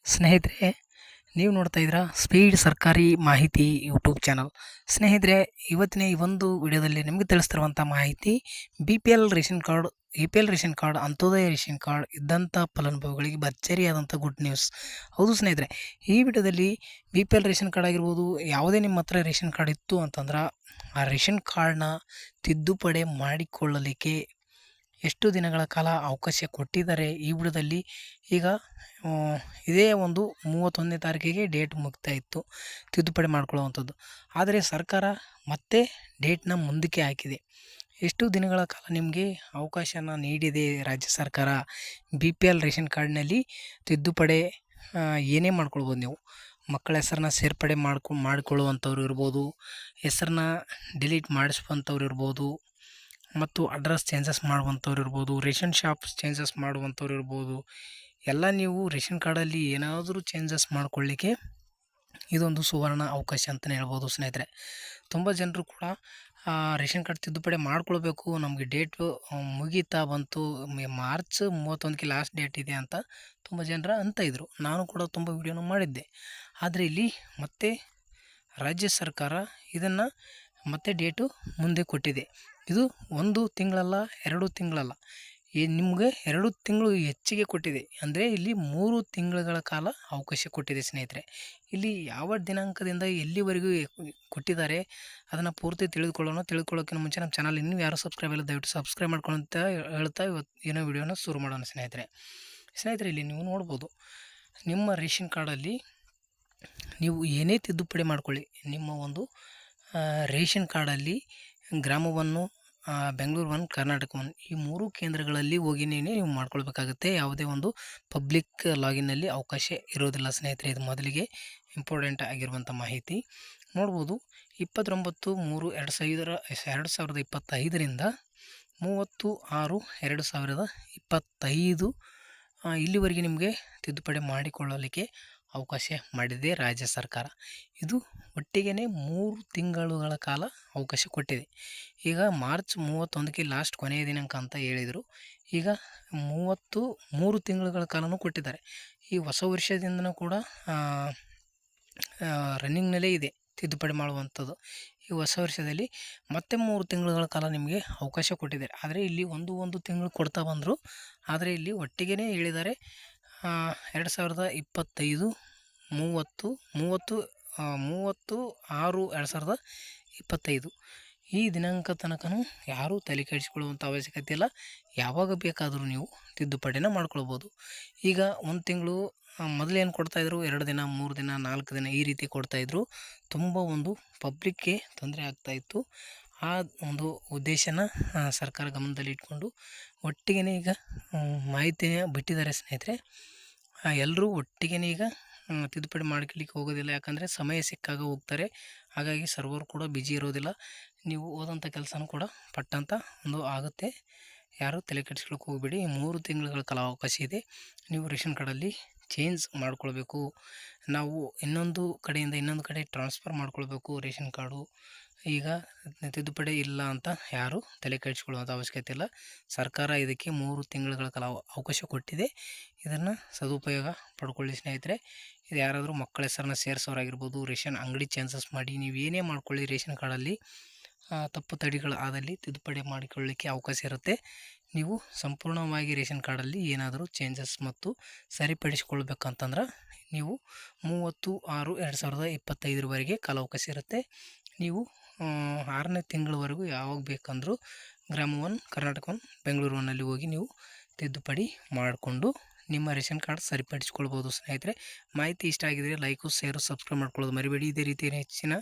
ಸ್ನೇಹಿತರೆ, ನೀವು ನೋಡ್ತಾ ಇದ್ದೀರಾ ಸ್ಪೀಡ್ ಸರ್ಕಾರಿ ಮಾಹಿತಿ ಯೂಟ್ಯೂಬ್ ಚಾನಲ್. ಸ್ನೇಹಿತರೆ, ಇವತ್ತಿನ ಈ ಒಂದು ವಿಡಿಯೋದಲ್ಲಿ ನಿಮಗೆ ತಿಳಿಸ್ತಿರುವಂಥ ಮಾಹಿತಿ BPL ration card, APL ration card, Antyodaya ration card ಇದ್ದಂಥ ಫಲಾನುಭವಿಗಳಿಗೆ ಭರ್ಜರಿಯಾದಂಥ ಗುಡ್ ನ್ಯೂಸ್. ಹೌದು ಸ್ನೇಹಿತರೆ, ಈ ವಿಡಿಯೋದಲ್ಲಿ BPL ರೇಷನ್ ಕಾರ್ಡ್ ಆಗಿರ್ಬೋದು, ಯಾವುದೇ ನಿಮ್ಮ ಹತ್ರ ರೇಷನ್ ಕಾರ್ಡ್ ಇತ್ತು ಅಂತಂದ್ರೆ ಆ ರೇಷನ್ ಕಾರ್ಡ್ನ ತಿದ್ದುಪಡಿ ಮಾಡಿಕೊಳ್ಳಲಿಕ್ಕೆ ಎಷ್ಟು ದಿನಗಳ ಕಾಲ ಅವಕಾಶ ಕೊಟ್ಟಿದ್ದಾರೆ ಈ ವಿಡಿಯೋದಲ್ಲಿ. ಈಗ ಇದೇ ಒಂದು 31ನೇ ತಾರೀಕಿಗೆ ಡೇಟ್ ಮುಗ್ತಾ ಇತ್ತು ತಿದ್ದುಪಡಿ ಮಾಡ್ಕೊಳ್ಳುವಂಥದ್ದು. ಆದರೆ ಸರ್ಕಾರ ಮತ್ತೆ ಡೇಟ್ನ ಮುಂದಕ್ಕೆ ಹಾಕಿದೆ. ಎಷ್ಟು ದಿನಗಳ ಕಾಲ ನಿಮಗೆ ಅವಕಾಶನ ನೀಡಿದೆ ರಾಜ್ಯ ಸರ್ಕಾರ. BPL ರೇಷನ್ ಕಾರ್ಡ್ನಲ್ಲಿ ತಿದ್ದುಪಡಿ ಏನೇ ಮಾಡ್ಕೊಳ್ಬೋದು ನೀವು. ಮಕ್ಕಳ ಹೆಸರನ್ನ ಸೇರ್ಪಡೆ ಮಾಡಿಕೊಳ್ಳುವಂಥವ್ರು ಇರ್ಬೋದು, ಹೆಸರನ್ನ ಡಿಲೀಟ್ ಮಾಡಿಸುವಂಥವ್ರು ಇರ್ಬೋದು, ಮತ್ತು ಅಡ್ರೆಸ್ ಚೇಂಜಸ್ ಮಾಡುವಂಥವ್ರು ಇರ್ಬೋದು, ರೇಷನ್ ಶಾಪ್ಸ್ ಚೇಂಜಸ್ ಮಾಡುವಂಥವ್ರು ಇರ್ಬೋದು. ಎಲ್ಲ ನೀವು ರೇಷನ್ ಕಾರ್ಡಲ್ಲಿ ಏನಾದರೂ ಚೇಂಜಸ್ ಮಾಡ್ಕೊಳ್ಳಿಕ್ಕೆ ಇದೊಂದು ಸುವರ್ಣ ಅವಕಾಶ ಅಂತಲೇ ಹೇಳ್ಬೋದು ಸ್ನೇಹಿತರೆ. ತುಂಬ ಜನರು ಕೂಡ ರೇಷನ್ ಕಾರ್ಡ್ ತಿದ್ದುಪಡಿ ಮಾಡ್ಕೊಳ್ಬೇಕು, ನಮಗೆ ಡೇಟು ಮುಗೀತಾ ಬಂತು, ಮಾರ್ಚ್ 31ಕ್ಕೆ ಲಾಸ್ಟ್ ಡೇಟ್ ಇದೆ ಅಂತ ತುಂಬ ಜನರು ಅಂತ ಇದ್ದರು. ನಾನು ಕೂಡ ತುಂಬ ವಿಡಿಯೋನ ಮಾಡಿದ್ದೆ. ಆದರೆ ಇಲ್ಲಿ ಮತ್ತೆ ರಾಜ್ಯ ಸರ್ಕಾರ ಇದನ್ನು ಮತ್ತೆ ಡೇಟು ಮುಂದೆ ಕೊಟ್ಟಿದೆ. ಇದು 1 ತಿಂಗಳಲ್ಲ, 2 ತಿಂಗಳಲ್ಲ, ನಿಮಗೆ 2 ತಿಂಗಳು ಹೆಚ್ಚಿಗೆ ಕೊಟ್ಟಿದೆ. ಅಂದರೆ ಇಲ್ಲಿ 3 ತಿಂಗಳುಗಳ ಕಾಲ ಅವಕಾಶ ಕೊಟ್ಟಿದೆ ಸ್ನೇಹಿತರೆ. ಇಲ್ಲಿ ಯಾವ ದಿನಾಂಕದಿಂದ ಎಲ್ಲಿವರೆಗೂ ಕೊಟ್ಟಿದ್ದಾರೆ ಅದನ್ನು ಪೂರ್ತಿ ತಿಳ್ಕೊಳ್ಳೋಕ್ಕಿಂತ ಮುಂಚೆ ನಮ್ಮ ಚಾನಲ್ ಇನ್ನೂ ಯಾರು ಸಬ್ಸ್ಕ್ರೈಬ್ ಇಲ್ಲ, ದಯವಿಟ್ಟು ಸಬ್ಸ್ಕ್ರೈಬ್ ಮಾಡ್ಕೊಳ್ಳೋಂತ ಹೇಳ್ತಾ ಇವತ್ತು ಏನೋ ವಿಡಿಯೋನ ಶುರು ಮಾಡೋಣ ಸ್ನೇಹಿತರೆ. ಇಲ್ಲಿ ನೀವು ನೋಡ್ಬೋದು, ನಿಮ್ಮ ರೇಷನ್ ಕಾರ್ಡಲ್ಲಿ ನೀವು ಏನೇ ತಿದ್ದುಪಡಿ ಮಾಡ್ಕೊಳ್ಳಿ, ನಿಮ್ಮ ಒಂದು ರೇಷನ್ ಕಾರ್ಡಲ್ಲಿ ಗ್ರಾಮ 1, ಬೆಂಗಳೂರು 1, ಕರ್ನಾಟಕ 1 ಈ 3 ಕೇಂದ್ರಗಳಲ್ಲಿ ಹೋಗಿನೇ ನೀವು ಮಾಡ್ಕೊಳ್ಬೇಕಾಗುತ್ತೆ. ಯಾವುದೇ ಒಂದು ಪಬ್ಲಿಕ್ ಲಾಗಿನ್ನಲ್ಲಿ ಅವಕಾಶ ಇರೋದಿಲ್ಲ ಸ್ನೇಹಿತರೆ. ಇದು ಮೊದಲಿಗೆ ಇಂಪಾರ್ಟೆಂಟ್ ಆಗಿರುವಂಥ ಮಾಹಿತಿ. ನೋಡ್ಬೋದು, 29/3/2025ರಿಂದ 30/6/2025 ಇಲ್ಲಿವರೆಗೆ ನಿಮಗೆ ತಿದ್ದುಪಡಿ ಮಾಡಿಕೊಳ್ಳಲಿಕ್ಕೆ ಅವಕಾಶ ಮಾಡಿದೆ ರಾಜ್ಯ ಸರ್ಕಾರ. ಇದು ಒಟ್ಟಿಗೆ 3 ತಿಂಗಳುಗಳ ಕಾಲ ಅವಕಾಶ ಕೊಟ್ಟಿದೆ. ಈಗ ಮಾರ್ಚ್ 31ಕ್ಕೆ ಲಾಸ್ಟ್ ಕೊನೆಯ ದಿನಾಂಕ ಅಂತ ಹೇಳಿದರು. ಈಗ 3 ತಿಂಗಳುಗಳ ಕಾಲನೂ ಕೊಟ್ಟಿದ್ದಾರೆ. ಈ ಹೊಸ ವರ್ಷದಿಂದನೂ ಕೂಡ ರನ್ನಿಂಗ್ನಲ್ಲೇ ಇದೆ ತಿದ್ದುಪಡಿ ಮಾಡುವಂಥದ್ದು. ಈ ಹೊಸ ವರ್ಷದಲ್ಲಿ ಮತ್ತೆ 3 ತಿಂಗಳುಗಳ ಕಾಲ ನಿಮಗೆ ಅವಕಾಶ ಕೊಟ್ಟಿದ್ದಾರೆ. ಆದರೆ ಇಲ್ಲಿ ಒಂದು ತಿಂಗಳು ಕೊಡ್ತಾ ಬಂದರು. ಆದರೆ ಇಲ್ಲಿ ಒಟ್ಟಿಗೆ ಹೇಳಿದ್ದಾರೆ 2025 30/6/2025 ಈ ದಿನಾಂಕ ತನಕನೂ ಯಾರೂ ತಲೆ ಕೆಡಿಸಿಕೊಳ್ಳುವಂಥ ಅವಶ್ಯಕತೆ ಇಲ್ಲ. ಯಾವಾಗ ಬೇಕಾದರೂ ನೀವು ತಿದ್ದುಪಡಿನ ಮಾಡ್ಕೊಳ್ಬೋದು. ಈಗ 1 ತಿಂಗಳು ಮೊದಲೇನು ಕೊಡ್ತಾಯಿದ್ರು, 2 ದಿನ, 3 ದಿನ, 4 ದಿನ ಈ ರೀತಿ ಕೊಡ್ತಾಯಿದ್ರು. ತುಂಬ ಒಂದು ಪಬ್ಲಿಕ್ಗೆ ತೊಂದರೆ ಆಗ್ತಾಯಿತ್ತು. ಆ ಒಂದು ಉದ್ದೇಶನ ಸರ್ಕಾರ ಗಮನದಲ್ಲಿ ಇಟ್ಕೊಂಡು ಒಟ್ಟಿಗೆ ಈಗ ಮಾಹಿತಿನ ಬಿಟ್ಟಿದ್ದಾರೆ ಸ್ನೇಹಿತರೆ. ಎಲ್ಲರೂ ಒಟ್ಟಿಗೆ ಈಗ ತಿದ್ದುಪಡಿ ಮಾಡ್ಕೊಳ್ಳಿಕ್ಕೆ ಹೋಗೋದಿಲ್ಲ. ಯಾಕಂದರೆ ಸಮಯ ಸಿಕ್ಕಾಗ ಹೋಗ್ತಾರೆ. ಹಾಗಾಗಿ ಸರ್ವರ್ ಕೂಡ ಬಿಜಿ ಇರೋದಿಲ್ಲ. ನೀವು ಹೋದಂಥ ಕೆಲಸನೂ ಕೂಡ ಪಟ್ಟಂತ ಒಂದು ಆಗುತ್ತೆ. ಯಾರೂ ತಲೆ ಕೆಡಿಸ್ಕೊಳ್ಳೋಕೆ ಹೋಗಬೇಡಿ. 3 ತಿಂಗಳುಗಳ ಕಾಲ ಅವಕಾಶ ಇದೆ. ನೀವು ರೇಷನ್ ಕಾರ್ಡಲ್ಲಿ ಚೇಂಜ್ ಮಾಡ್ಕೊಳ್ಬೇಕು. ನಾವು ಇನ್ನೊಂದು ಕಡೆಯಿಂದ ಇನ್ನೊಂದು ಕಡೆ ಟ್ರಾನ್ಸ್ಫರ್ ಮಾಡ್ಕೊಳ್ಬೇಕು ರೇಷನ್ ಕಾರ್ಡು. ಈಗ ತಿದ್ದುಪಡಿ ಇಲ್ಲ ಅಂತ ಯಾರೂ ತಲೆ ಕೆಡಿಸ್ಕೊಳ್ಳುವಂಥ ಅವಶ್ಯಕತೆ ಇಲ್ಲ. ಸರ್ಕಾರ ಇದಕ್ಕೆ 3 ತಿಂಗಳುಗಳ ಕಾಲ ಅವಕಾಶ ಕೊಟ್ಟಿದೆ. ಇದನ್ನು ಸದುಪಯೋಗ ಪಡ್ಕೊಳ್ಳಿ ಸ್ನೇಹಿತರೆ. ಇದು ಯಾರಾದರೂ ಮಕ್ಕಳ ಹೆಸರನ್ನ ಸೇರಿಸೋರಾಗಿರ್ಬೋದು, ರೇಷನ್ ಅಂಗಡಿ ಚೇಂಜಸ್ ಮಾಡಿ ನೀವೇನೇ ಮಾಡ್ಕೊಳ್ಳಿ ರೇಷನ್ ಕಾರ್ಡಲ್ಲಿ ತಪ್ಪು ತಡೆಗಳು ಆದಲ್ಲಿ ತಿದ್ದುಪಡಿ ಮಾಡಿಕೊಳ್ಳಲಿಕ್ಕೆ ಅವಕಾಶ ಇರುತ್ತೆ. ನೀವು ಸಂಪೂರ್ಣವಾಗಿ ರೇಷನ್ ಕಾರ್ಡಲ್ಲಿ ಏನಾದರೂ ಚೇಂಜಸ್ ಮತ್ತು ಸರಿಪಡಿಸಿಕೊಳ್ಬೇಕಂತಂದ್ರೆ ನೀವು 30/6/2025 ಕಾಲಾವಕಾಶ ಇರುತ್ತೆ. ನೀವು 6ನೇ ತಿಂಗಳವರೆಗೂ ಯಾವಾಗ ಬೇಕಂದರೂ ಗ್ರಾಮ 1, ಕರ್ನಾಟಕ 1, ಬೆಂಗಳೂರು 1ನಲ್ಲಿ ಹೋಗಿ ನೀವು ತಿದ್ದುಪಡಿ ಮಾಡಿಕೊಂಡು ನಿಮ್ಮ ರೇಷನ್ ಕಾರ್ಡ್ ಸರಿಪಡಿಸ್ಕೊಳ್ಬೋದು ಸ್ನೇಹಿತರೆ. ಮಾಹಿತಿ ಇಷ್ಟ ಆಗಿದರೆ ಲೈಕು, ಶೇರು, ಸಬ್ಸ್ಕ್ರೈಬ್ ಮಾಡ್ಕೊಳ್ಳೋದು ಮರಿಬೇಡಿ. ಇದೇ ರೀತಿ ಹೆಚ್ಚಿನ